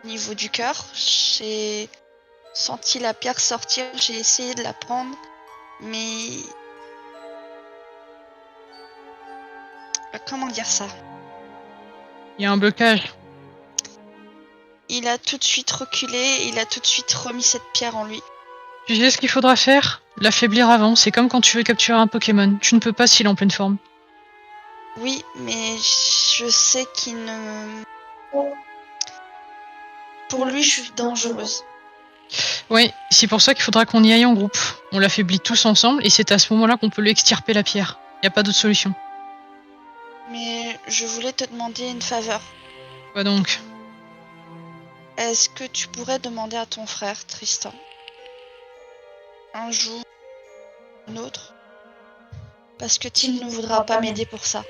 au niveau du cœur. J'ai senti la pierre sortir, j'ai essayé de la prendre, mais... Comment dire ça? Il y a un blocage. Il a tout de suite reculé, il a tout de suite remis cette pierre en lui. Tu sais ce qu'il faudra faire? L'affaiblir avant. C'est comme quand tu veux capturer un Pokémon. Tu ne peux pas s'il est en pleine forme. Oui, mais je sais qu'il ne... Pour lui, je suis dangereuse. Oui, c'est pour ça qu'il faudra qu'on y aille en groupe. On l'affaiblit tous ensemble et c'est à ce moment-là qu'on peut lui extirper la pierre. Y a pas d'autre solution. Mais je voulais te demander une faveur. Quoi donc? Est-ce que tu pourrais demander à ton frère, Tristan, un jour, un autre, parce que Tim ne voudra pas m'aider pour ça.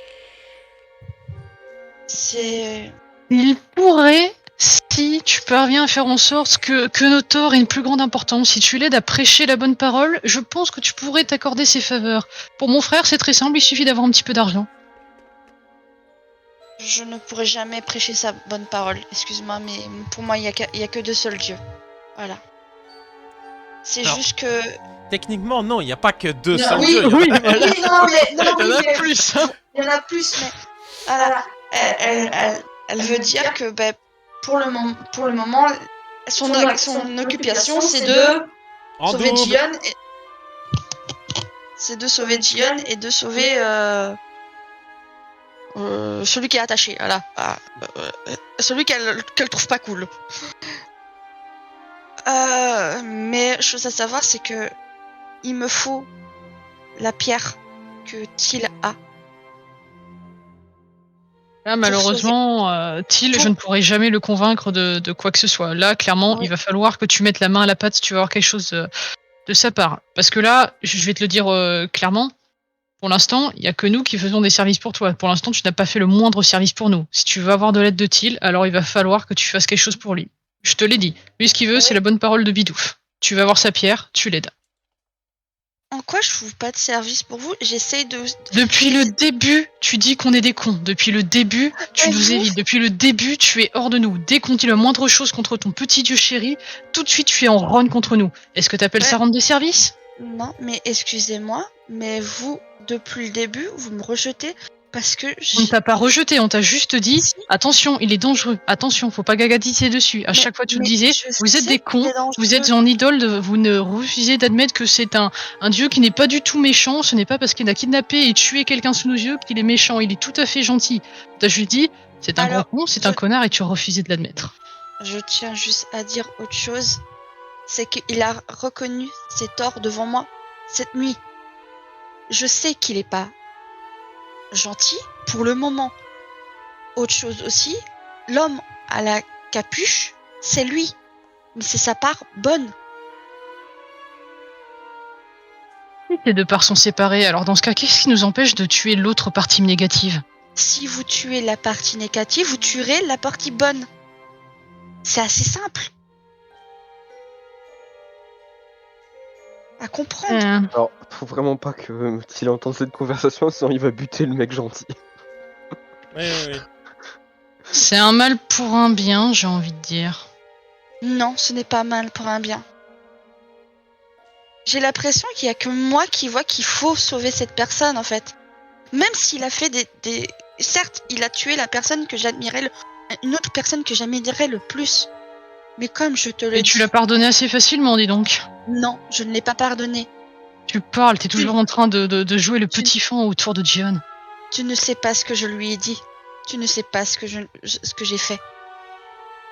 C'est... Il pourrait, si tu parviens à faire en sorte que notre tort ait une plus grande importance, si tu l'aides à prêcher la bonne parole, je pense que tu pourrais t'accorder ses faveurs. Pour mon frère, c'est très simple, il suffit d'avoir un petit peu d'argent. Je ne pourrai jamais prêcher sa bonne parole, excuse-moi, mais pour moi, il y a que deux seuls dieux. Voilà. C'est Alors, juste que... Techniquement, non, il n'y a pas que deux Non, seuls oui, dieux. oui, Il y en a- voilà. Oui, non, mais... Non, Il y en a mais- plus, hein. Il y en a plus, mais... Voilà. Elle veut dire que, ben, pour le moment, son occupation, c'est de En sauver double. Jion et... C'est de sauver Jion et de sauver... celui qui est attaché, voilà. Celui qu'elle trouve pas cool. Mais chose à savoir, c'est que il me faut la pierre que Till a. Là, malheureusement, Thiel, je ne pourrai jamais le convaincre de quoi que ce soit. Là, clairement, Oui. il va falloir que tu mettes la main à la pâte si tu veux avoir quelque chose de sa part. Parce que là, je vais te le dire clairement, pour l'instant, il n'y a que nous qui faisons des services pour toi. Pour l'instant, tu n'as pas fait le moindre service pour nous. Si tu veux avoir de l'aide de Thiel, alors il va falloir que tu fasses quelque chose pour lui. Je te l'ai dit. Lui, ce qu'il veut, c'est la bonne parole de Bidouf. Tu vas avoir sa pierre, tu l'aides. En quoi je trouve pas de service pour vous? J'essaye de... Depuis le début, tu dis qu'on est des cons. Depuis le début, tu Mais nous vous- évites. Depuis le début, tu es hors de nous. Dès qu'on dit la moindre chose contre ton petit dieu chéri, tout de suite tu es en rogne contre nous. Est-ce que t'appelles ça Ouais. rendre des services? Non, mais excusez-moi, mais vous, depuis le début, vous me rejetez parce que... On ne t'a pas rejeté, on t'a juste dit Si. attention, il est dangereux. Attention, faut pas gagatiser dessus. À chaque fois, tu le disais, vous êtes des cons, vous êtes en idole, vous ne refusez d'admettre que c'est un dieu qui n'est pas du tout méchant. Ce n'est pas parce qu'il a kidnappé et tué quelqu'un sous nos yeux qu'il est méchant. Il est tout à fait gentil. T'as juste dit c'est un gros con, c'est un connard et tu as refusé de l'admettre. Je tiens juste à dire autre chose. C'est qu'il a reconnu ses torts devant moi cette nuit. Je sais qu'il est pas gentil pour le moment. Autre chose aussi, l'homme à la capuche, c'est lui. Mais c'est sa part bonne. Les deux parts sont séparées, alors dans ce cas, qu'est-ce qui nous empêche de tuer l'autre partie négative? Si vous tuez la partie négative, vous tuerez la partie bonne. C'est assez simple à comprendre. Alors, faut vraiment pas que s'il entend cette conversation, sinon il va buter le mec gentil. Oui. C'est un mal pour un bien, j'ai envie de dire. Non, ce n'est pas mal pour un bien. J'ai l'impression qu'il y a que moi qui vois qu'il faut sauver cette personne en fait. Même s'il a fait des... Certes, il a tué la personne que j'admirais, une autre personne que j'admirais le plus. Mais comme je te le dis... Et tu l'as pardonné assez facilement, dis donc. Non, je ne l'ai pas pardonné. Tu parles, t'es toujours en train de jouer le petit fan autour de Jion. Tu ne sais pas ce que je lui ai dit. Tu ne sais pas ce que j'ai fait.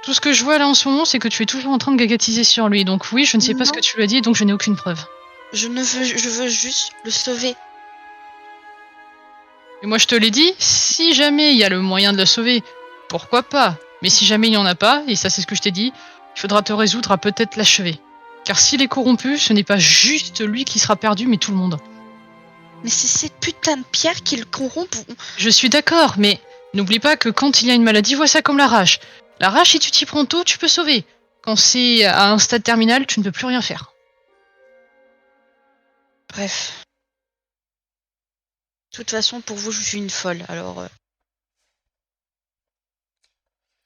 Tout ce que je vois là en ce moment, c'est que tu es toujours en train de gagatiser sur lui. Donc oui, je ne sais pas ce que tu lui as dit, donc je n'ai aucune preuve. Je veux juste le sauver. Et moi je te l'ai dit, si jamais il y a le moyen de la sauver, pourquoi pas? Mais si jamais il n'y en a pas, et ça c'est ce que je t'ai dit, il faudra te résoudre à peut-être l'achever. Car s'il est corrompu, ce n'est pas juste lui qui sera perdu, mais tout le monde. Mais c'est cette putain de pierre qui le corrompt. Je suis d'accord, mais n'oublie pas que quand il y a une maladie, vois ça comme la rage. La rage, si tu t'y prends tôt, tu peux sauver. Quand c'est à un stade terminal, tu ne peux plus rien faire. Bref. De toute façon, pour vous, je suis une folle, alors...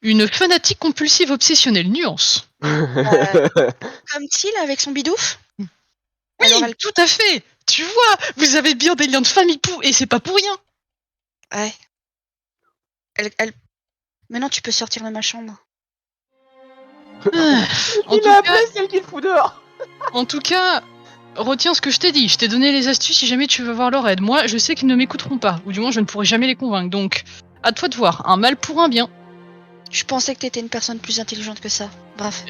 Une fanatique compulsive obsessionnelle, nuance. Comme Thiel avec son bidouf. Oui, Alors, elle- tout à fait. Tu vois, vous avez bien des liens de famille et c'est pas pour rien. Ouais. Maintenant, tu peux sortir de ma chambre. Ah, en, Il tout a cas, appelé celle qu'il fout dehors. en tout cas, retiens ce que je t'ai dit. Je t'ai donné les astuces si jamais tu veux voir leur aide. Moi, je sais qu'ils ne m'écouteront pas, ou du moins je ne pourrai jamais les convaincre. Donc, à toi de voir. Un mal pour un bien. Je pensais que t'étais une personne plus intelligente que ça. Bref.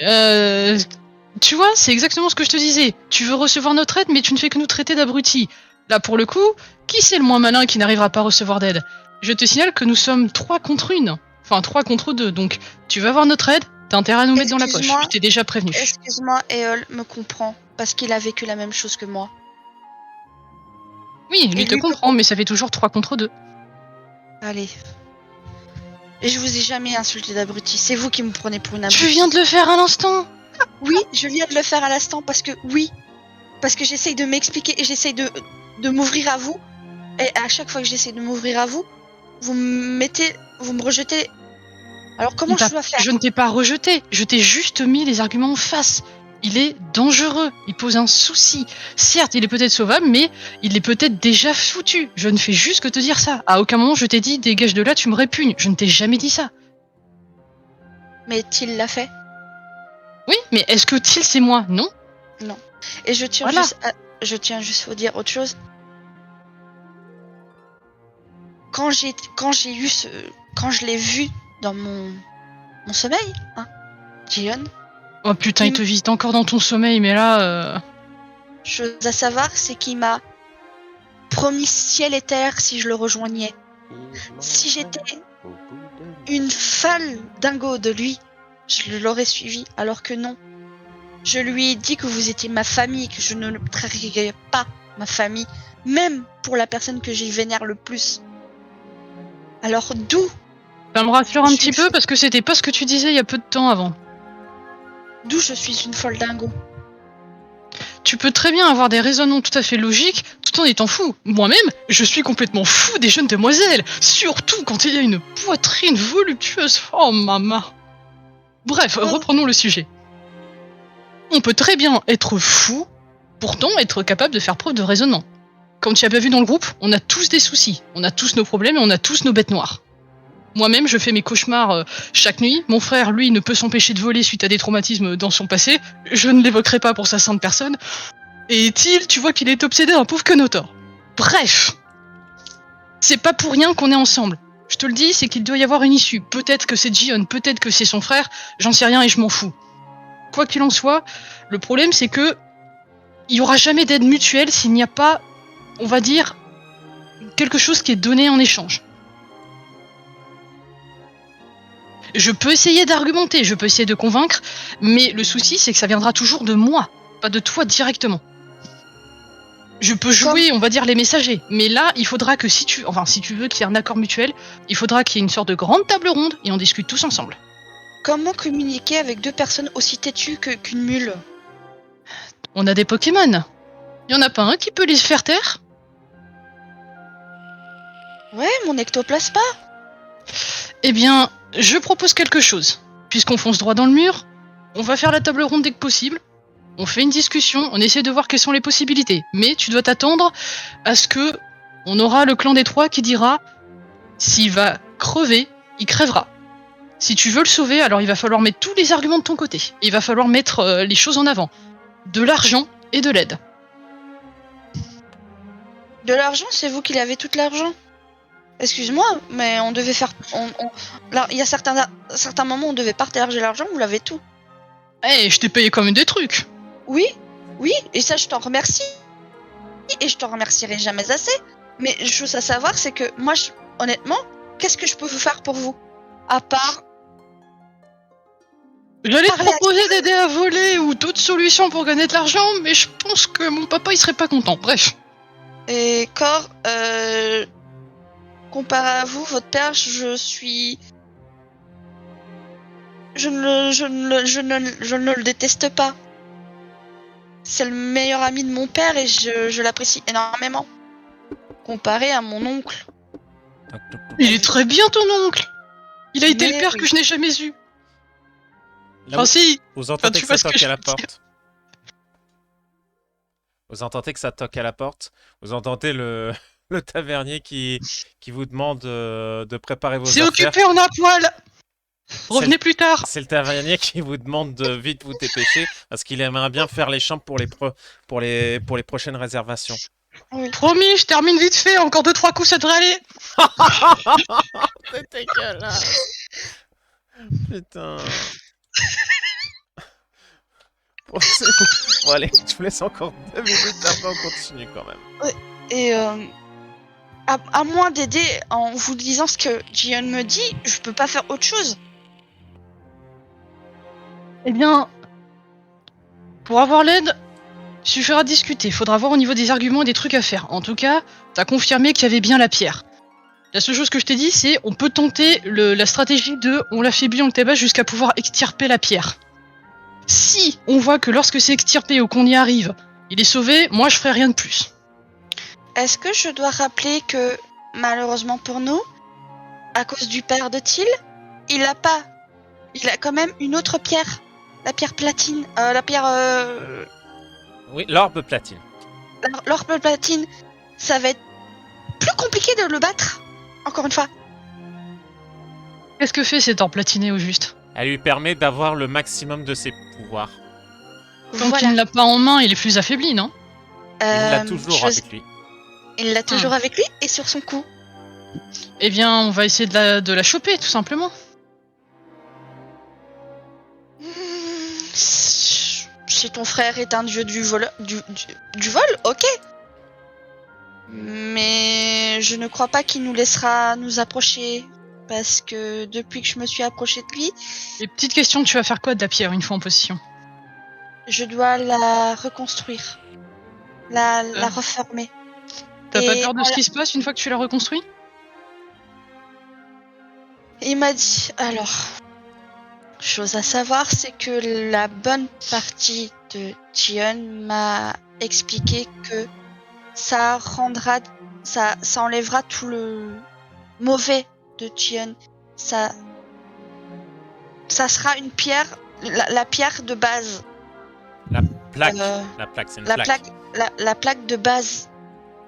Tu vois, c'est exactement ce que je te disais. Tu veux recevoir notre aide, mais tu ne fais que nous traiter d'abrutis. Là, pour le coup, qui c'est le moins malin qui n'arrivera pas à recevoir d'aide? Je te signale que nous sommes 3 contre 1. Enfin, 3 contre 2. Donc, tu veux avoir notre aide, t'as intérêt à nous mettre dans la poche. Excuse-moi. Je t'ai déjà prévenu. Excuse-moi, Eol me comprend. Parce qu'il a vécu la même chose que moi. Oui, lui Et te lui me comprend, mais ça fait toujours 3 contre 2. Allez. Et je vous ai jamais insulté d'abruti. C'est vous qui me prenez pour une abrutie. Tu viens de le faire à l'instant. Oui, je viens de le faire à l'instant parce que oui. Parce que j'essaye de m'expliquer et j'essaye de m'ouvrir à vous. Et à chaque fois que j'essaie de m'ouvrir à vous, vous me rejetez. Alors comment je dois faire? Je ne t'ai pas rejeté, je t'ai juste mis les arguments en face. Il est dangereux, il pose un souci. Certes, il est peut-être sauvable, mais il est peut-être déjà foutu. Je ne fais juste que te dire ça. À aucun moment je t'ai dit dégage de là, tu me répugnes. Je ne t'ai jamais dit ça. Mais Thiel l'a fait. Oui, mais est-ce que Thiel c'est moi? Non. Et je tiens Voilà. juste à vous dire autre chose. Quand je l'ai vu dans mon sommeil, hein, Jion, Oh putain, il te visite encore dans ton sommeil, mais là... chose à savoir, c'est qu'il m'a promis ciel et terre si je le rejoignais. Si j'étais une folle dingo de lui, je l'aurais suivi, alors que non. Je lui ai dit que vous étiez ma famille, que je ne trahirais pas ma famille, même pour la personne que j'y vénère le plus. Alors d'où Ça me rassure un Je petit suis- peu parce que c'était pas ce que tu disais il y a peu de temps avant. je suis une folle dingo? Tu peux très bien avoir des raisonnements tout à fait logiques tout en étant fou. Moi-même, je suis complètement fou des jeunes demoiselles, surtout quand il y a une poitrine voluptueuse. Oh maman. Bref, reprenons le sujet. On peut très bien être fou, pourtant être capable de faire preuve de raisonnement. Comme tu as bien vu dans le groupe, on a tous des soucis, on a tous nos problèmes et on a tous nos bêtes noires. Moi-même, je fais mes cauchemars chaque nuit. Mon frère, lui, ne peut s'empêcher de voler suite à des traumatismes dans son passé. Je ne l'évoquerai pas pour sa sainte personne. Et Thiel, tu vois qu'il est obsédé d'un pauvre Kenotor. Bref, c'est pas pour rien qu'on est ensemble. Je te le dis, c'est qu'il doit y avoir une issue. Peut-être que c'est Jion, peut-être que c'est son frère, j'en sais rien et je m'en fous. Quoi qu'il en soit, le problème c'est que il y aura jamais d'aide mutuelle s'il n'y a pas, on va dire, quelque chose qui est donné en échange. Je peux essayer d'argumenter, je peux essayer de convaincre, mais le souci c'est que ça viendra toujours de moi, pas de toi directement. Je peux jouer, on va dire, les messagers, mais là, il faudra que si tu veux qu'il y ait un accord mutuel, il faudra qu'il y ait une sorte de grande table ronde et on discute tous ensemble. Comment communiquer avec deux personnes aussi têtues qu'une mule? On a des Pokémon. Il y en a pas un qui peut les faire taire? Ouais, mon ectoplasma. Eh bien, je propose quelque chose. Puisqu'on fonce droit dans le mur, on va faire la table ronde dès que possible. On fait une discussion, on essaie de voir quelles sont les possibilités. Mais tu dois t'attendre à ce que on aura le clan des trois qui dira s'il va crever, il crèvera. Si tu veux le sauver, alors il va falloir mettre tous les arguments de ton côté. Il va falloir mettre les choses en avant. De l'argent et de l'aide. De l'argent, c'est vous qui avez tout l'argent? Excuse-moi, mais on devait faire... Là, il y a certains moments où on devait partager l'argent, vous l'avez tout. Eh, je t'ai payé quand même des trucs. Oui, et ça je t'en remercie. Et je t'en remercierai jamais assez. Mais chose à savoir, c'est que moi, honnêtement, qu'est-ce que je peux vous faire pour vous? À part... J'allais te Parler à proposer d'aider à voler ou d'autres solutions pour gagner de l'argent, mais je pense que mon papa il serait pas content. Bref. Et Cor, comparé à vous, votre père, je suis... Je ne le déteste pas. C'est le meilleur ami de mon père et je l'apprécie énormément. Comparé à mon oncle. Il est très bien ton oncle. Il a été Mais le père oui. que je n'ai jamais eu. Là, Enfin si. vous entendez tu que ça vois ce que toque je à la veux dire. porte. Vous entendez que ça toque à la porte. Vous entendez le, le tavernier qui vous demande de préparer vos C'est affaires. occupé, on a à poil. C'est Revenez plus tard. C'est le tavernier qui vous demande de vite vous dépêcher parce qu'il aimerait bien faire les chambres pour les prochaines réservations. Oui. Promis, je termine vite fait. Encore 2-3 coups, ça devrait aller. C'est dégueulasse. Putain. Bon, c'est bon. Bon, allez, je vous laisse encore 2 minutes, après on continue quand même. Et à moins d'aider en vous disant ce que Jion me dit, je peux pas faire autre chose. Eh bien, pour avoir l'aide, il suffira de discuter. Il faudra voir au niveau des arguments et des trucs à faire. En tout cas, t'as confirmé qu'il y avait bien la pierre. La seule chose que je t'ai dit, c'est on peut tenter la stratégie de on l'affaiblit, on le tabasse jusqu'à pouvoir extirper la pierre. Si on voit que lorsque c'est extirpé ou qu'on y arrive, il est sauvé, moi je ferai rien de plus. Est-ce que je dois rappeler que, malheureusement pour nous, à cause du père de Thiel, il a quand même une autre pierre. La pierre platine. Oui, l'orbe platine. L'orbe platine. Ça va être plus compliqué de le battre. Encore une fois. Qu'est-ce que fait cet or platiné au juste? Elle lui permet d'avoir le maximum de ses pouvoirs. Tant qu'il ne l'a pas en main, il est plus affaibli, non? Il l'a toujours avec lui. Il l'a toujours avec lui et sur son cou. Eh bien, on va essayer de la choper, tout simplement. Si ton frère est un dieu du vol, ok. Mais je ne crois pas qu'il nous laissera nous approcher. Parce que depuis que je me suis approchée de lui, Et petite question, tu vas faire quoi de la pierre une fois en position? je dois la reconstruire. La reformer. T'as pas Et peur de ce qui se passe une fois que tu l'as reconstruit? il m'a dit, alors, chose à savoir, c'est que la bonne partie de Jion m'a expliqué que ça enlèvera tout le mauvais de Jion. Ça sera une pierre, la pierre de base. La plaque. Euh, La plaque, c'est une la plaque. la plaque de base.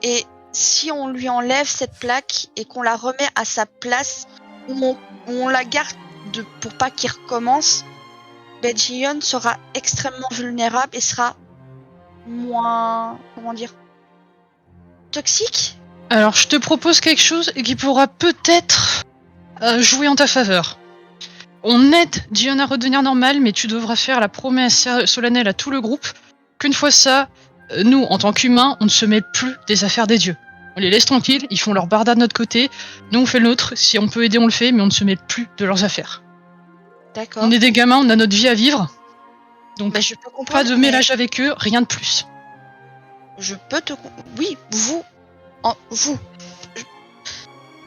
Et si on lui enlève cette plaque et qu'on la remet à sa place, où on la garde pour pas qu'il recommence, ben Jion sera extrêmement vulnérable et sera moins, comment dire, toxique. Alors, je te propose quelque chose qui pourra peut-être jouer en ta faveur. On aide Jion à redevenir normal, mais tu devras faire la promesse solennelle à tout le groupe qu'une fois ça, nous, en tant qu'humains, on ne se mêle plus des affaires des dieux. On les laisse tranquilles, ils font leur barda de notre côté, nous on fait le nôtre, si on peut aider on le fait, mais on ne se mêle plus de leurs affaires. D'accord. On est des gamins, on a notre vie à vivre, donc Ben, je peux comprendre. pas de mais mélange avec eux, rien de plus. Je peux te. Oui, vous. Vous.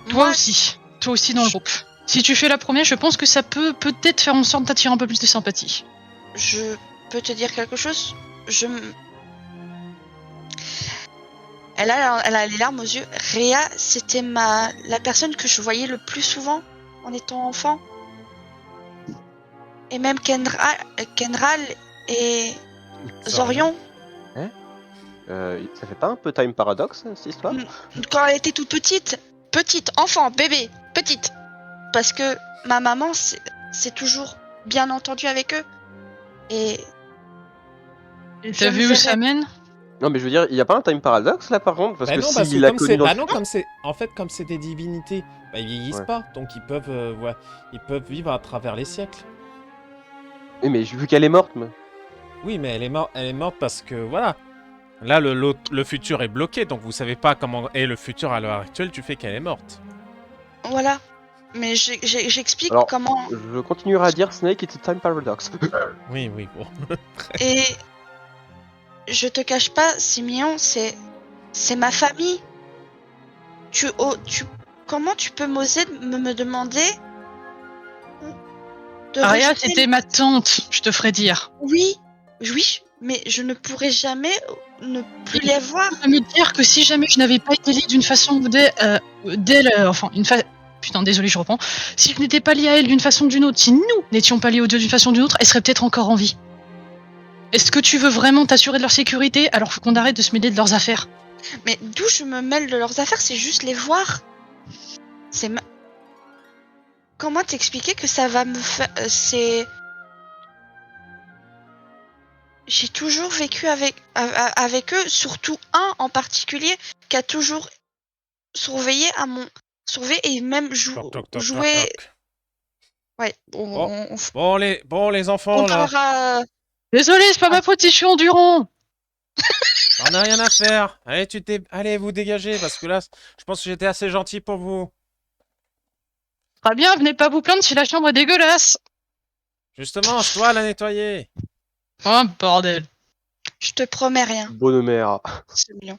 Toi aussi dans le groupe. Si tu fais la première, je pense que ça peut peut-être faire en sorte d'attirer un peu plus de sympathie. Je peux te dire quelque chose. Elle a les larmes aux yeux. Rhea, c'était la personne que je voyais le plus souvent en étant enfant. Et même Kenral et Zorion. Ça fait pas un peu time paradox cette histoire? Quand elle était toute petite, enfant, bébé, petite. Parce que ma maman c'est toujours bien entendu avec eux. Et T'as vu où ça mène? Non mais je veux dire, il y a pas un time paradox là par contre? Parce Bah que non, parce s'il que a comme connu c'est, dans... bah non, comme c'est des divinités, bah ils vieillissent Ouais. pas, donc ils peuvent vivre à travers les siècles. Oui mais vu qu'elle est morte, mais... Oui, mais elle est morte parce que voilà. Là, le futur est bloqué, donc vous savez pas comment est le futur à l'heure actuelle du fait qu'elle est morte. voilà. Mais j'explique Alors, comment. je continuerai à dire Snake it's a time paradox. Oui, bon. Et je te cache pas, Simeon, c'est ma famille. Comment tu peux m'oser me demander de Aria, rejeter- c'était ma tante, je te ferai dire. Oui, mais je ne pourrai jamais ne plus les voir. À me dire que si jamais je n'avais pas été liée d'une façon ou d'elle, enfin, putain, désolé, je reprends. Si je n'étais pas lié à elle d'une façon ou d'une autre, si nous n'étions pas liés aux deux d'une façon ou d'une autre, elle serait peut-être encore en vie. Est-ce que tu veux vraiment t'assurer de leur sécurité alors faut qu'on arrête de se mêler de leurs affaires? Mais d'où je me mêle de leurs affaires, c'est juste les voir. C'est Comment t'expliquer que ça va me faire... c'est... J'ai toujours vécu avec eux, surtout un en particulier qui a toujours surveillé et même Toc, toc, toc, joué... toc, toc. Ouais, Bon, les enfants, on là, parlera... Désolé, c'est pas ma faute si je suis endurant. on n'a rien à faire. Allez, allez, vous dégagez, parce que là, je pense que j'étais assez gentil pour vous. Très bien, venez pas vous plaindre si la chambre est dégueulasse. Justement, c'est toi à la nettoyer. Oh, bordel. Je te promets rien, Bonne mère. c'est mignon.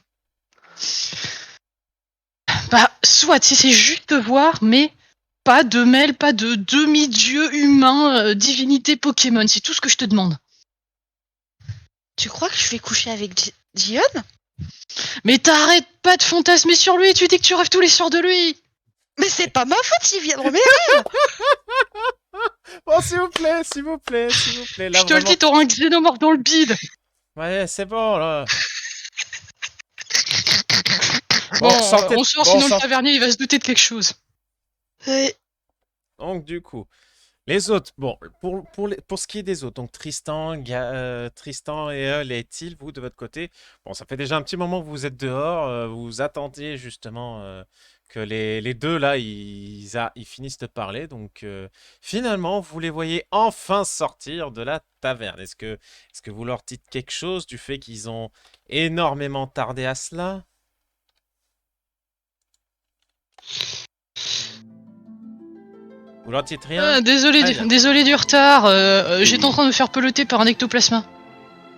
Bah, soit, si c'est juste voir, mais pas de mail, pas de demi-dieu humain, divinité Pokémon, c'est tout ce que je te demande. Tu crois que je vais coucher avec Dion? Mais t'arrêtes pas de fantasmer sur lui, tu dis que tu rêves tous les soirs de lui. Mais c'est pas ma faute s'il vient de remettre. Bon, s'il vous plaît, s'il vous plaît, s'il vous plaît. Là, Je te le vraiment- dis, t'auras un xénomorphe dans le bide. Ouais, c'est bon, là. Bon, sortez- on sort, bon, sinon le sortez- tavernier il va se douter de quelque chose. Donc, du coup, les autres, bon, pour ce qui est des autres, donc Tristan, Tristan et les vous, de votre côté, bon, ça fait déjà un petit moment que vous êtes dehors, vous attendiez justement que les deux, là, ils finissent de parler, donc finalement, vous les voyez enfin sortir de la taverne. Est-ce que vous leur dites quelque chose du fait qu'ils ont énormément tardé à cela? Vous leur dites rien? Ah, désolé, Très bien. désolé du retard, j'étais en train de me faire peloter par un ectoplasma.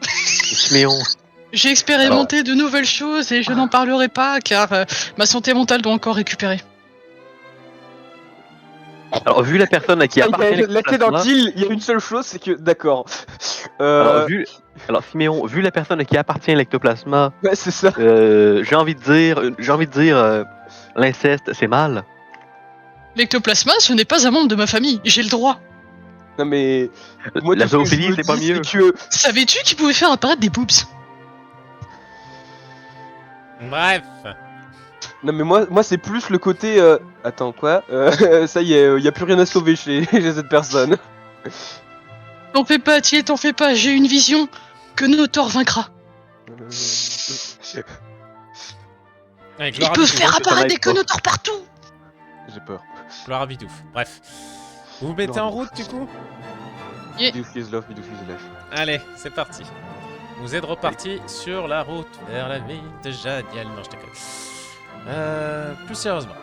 Siméon. J'ai expérimenté de nouvelles choses et je n'en parlerai pas car ma santé mentale doit encore récupérer. Alors, vu la personne à qui appartient La clé dans le l'ectoplasma, deal, il y a une seule chose, c'est que. D'accord. alors, Siméon, vu la personne à qui appartient l'ectoplasma, Ouais, c'est ça. j'ai envie de dire, l'inceste, c'est mal. L'ectoplasma, ce n'est pas un membre de ma famille, j'ai le droit. Non mais. Moi, La tout ce que je zoophilie, me c'est pas dis, mieux. c'est que. Savais-tu qu'il pouvait faire apparaître des boobs? Bref. Non mais moi c'est plus le côté. Attends quoi ça y est, y a plus rien à sauver chez cette personne. T'en fais pas, Thier, t'en fais pas, j'ai une vision que Notor vaincra. Allez, Il gloire à peut Bidouf. faire ça apparaître va des être fort. Notor partout. J'ai peur. Gloire à Bidouf. Bref. Vous vous mettez en route du coup? Bidoof is love, Bidoof is life. Allez, c'est parti. Vous êtes reparti sur la route vers la ville de Jadiel. Non, je déconne. Plus sérieusement.